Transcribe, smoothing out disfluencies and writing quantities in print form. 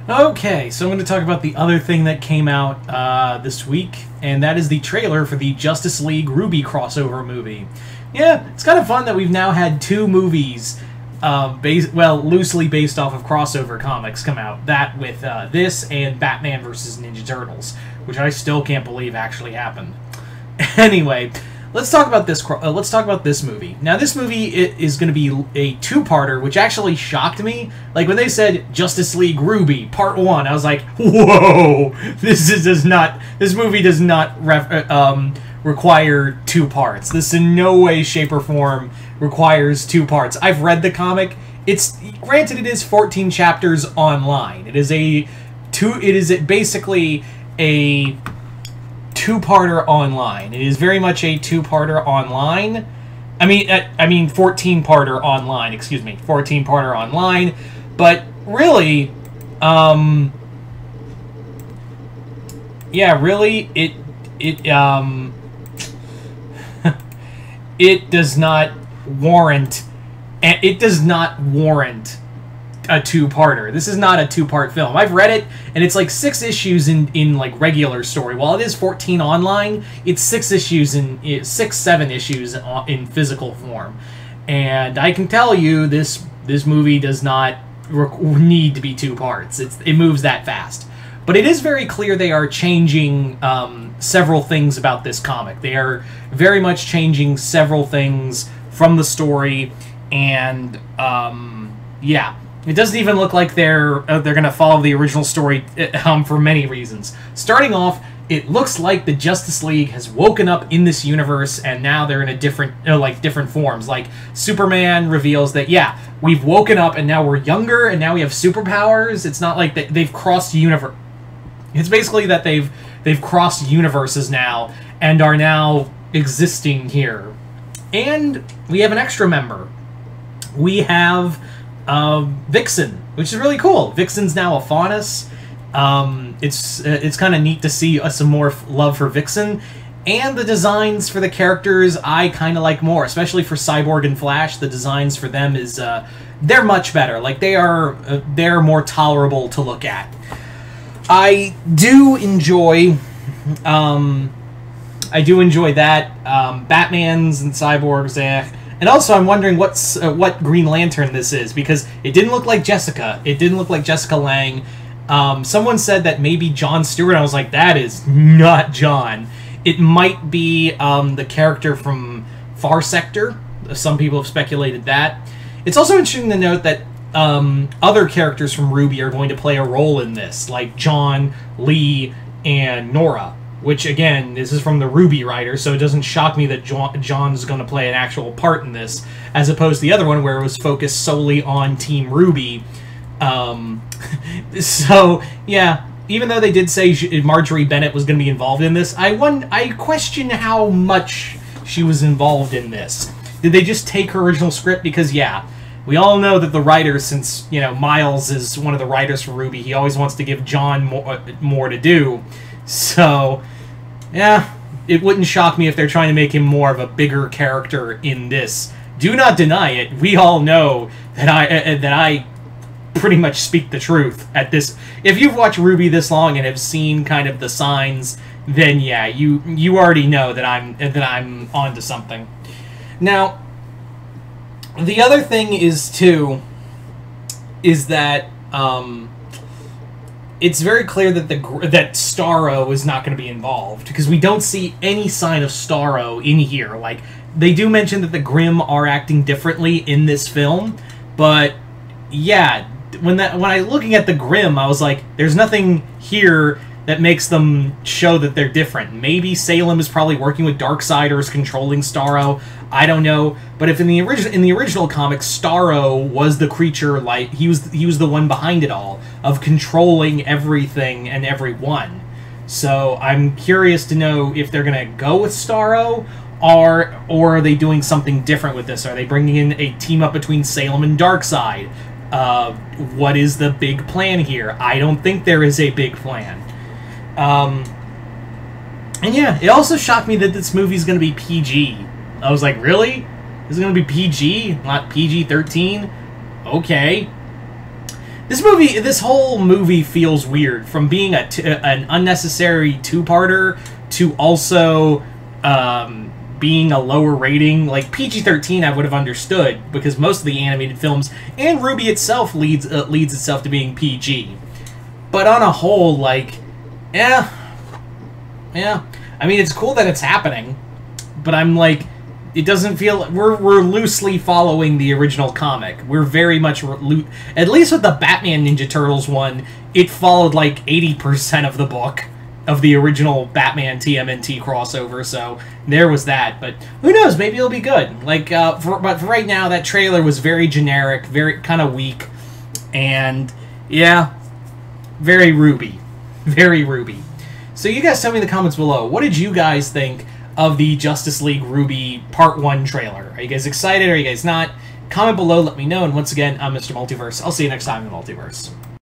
Okay, so I'm going to talk about the other thing that came out this week, and that is the trailer for the Justice League RWBY crossover movie. Yeah, it's kind of fun that we've now had two movies, loosely based off of crossover comics come out. That with this and Batman vs. Ninja Turtles, which I still can't believe actually happened. Anyway, let's talk about this. Let's talk about this movie. Now, this movie is going to be a two-parter, which actually shocked me. Like when they said Justice League RWBY Part 1, I was like, "Whoa! This movie does not require two parts. This in no way, shape, or form requires two parts." I've read the comic. It's granted it is 14 chapters online. It is basically a two-parter online. It is very much a two-parter online. I mean 14-parter online. Excuse me, 14-parter online. But really, yeah, really, it does not warrant. It does not warrant a two-parter. This is not a two-part film. I've read it, and it's like 6 issues in like regular story. While it is 14 online, it's 7 issues in physical form. And I can tell you, this movie does not need to be 2 parts. It moves that fast. But it is very clear they are changing several things about this comic. They are very much changing several things from the story, and yeah. It doesn't even look like they're going to follow the original story for many reasons. Starting off, it looks like the Justice League has woken up in this universe, and now they're in a different forms. Like Superman reveals that, yeah, we've woken up and now we're younger and now we have superpowers. It's not like they've crossed universe. It's basically that they've crossed universes now and are now existing here. And we have an extra member. We have Vixen, which is really cool. Vixen's now a Faunus. It's kind of neat to see some more love for Vixen, and the designs for the characters I kind of like more, especially for Cyborg and Flash. The designs for them is they're much better. Like they're more tolerable to look at. I do enjoy that. Batman's and Cyborg's. And also, I'm wondering what Green Lantern this is, because it didn't look like Jessica. It didn't look like Jessica Lange. Someone said that maybe John Stewart. I was like, that is not John. It might be the character from Far Sector. Some people have speculated that. It's also interesting to note that other characters from RWBY are going to play a role in this, like John, Lee, and Nora. Which, again, this is from the RWBY writer, so it doesn't shock me that John's going to play an actual part in this, as opposed to the other one where it was focused solely on Team RWBY. So, yeah, even though they did say Marjorie Bennett was going to be involved in this, I question how much she was involved in this. Did they just take her original script? Because, yeah, we all know that the writer, since, you know, Miles is one of the writers for RWBY, he always wants to give John more to do. So, yeah, it wouldn't shock me if they're trying to make him more of a bigger character in this. Do not deny it. We all know that I pretty much speak the truth at this. If you've watched RWBY this long and have seen kind of the signs, then yeah, you already know that I'm onto something. Now, the other thing is that it's very clear that that Starro is not going to be involved, because we don't see any sign of Starro in here. Like, they do mention that the Grimm are acting differently in this film, but yeah, when I looking at the Grimm, I was like, there's nothing here that makes them show that they're different. Maybe Salem is probably working with Darkseid or is controlling Starro. I don't know. But if in the original comics, Starro was the creature, like he was the one behind it all, of controlling everything and everyone. So I'm curious to know if they're gonna go with Starro, or are they doing something different with this? Are they bringing in a team up between Salem and Darkseid? What is the big plan here? I don't think there is a big plan. And yeah, it also shocked me that this movie's going to be PG. I was like, really? This is going to be PG, not PG-13? Okay. This whole movie feels weird, from being an unnecessary two-parter to also being a lower rating. Like, PG-13 I would have understood, because most of the animated films, and RWBY itself leads itself to being PG. But on a whole, like, yeah. I mean, it's cool that it's happening, but I'm like, it doesn't feel... We're loosely following the original comic. We're very much... At least with the Batman Ninja Turtles one, it followed like 80% of the book of the original Batman TMNT crossover, so there was that. But who knows? Maybe it'll be good. Like, but for right now, that trailer was very generic, very kind of weak, and yeah, very RWBY. Very RWBY. So you guys tell me in the comments below, what did you guys think of the Justice League RWBY Part 1 trailer? Are you guys excited? Are you guys not? Comment below, let me know. And once again, I'm Mr. Multiverse. I'll see you next time in the Multiverse.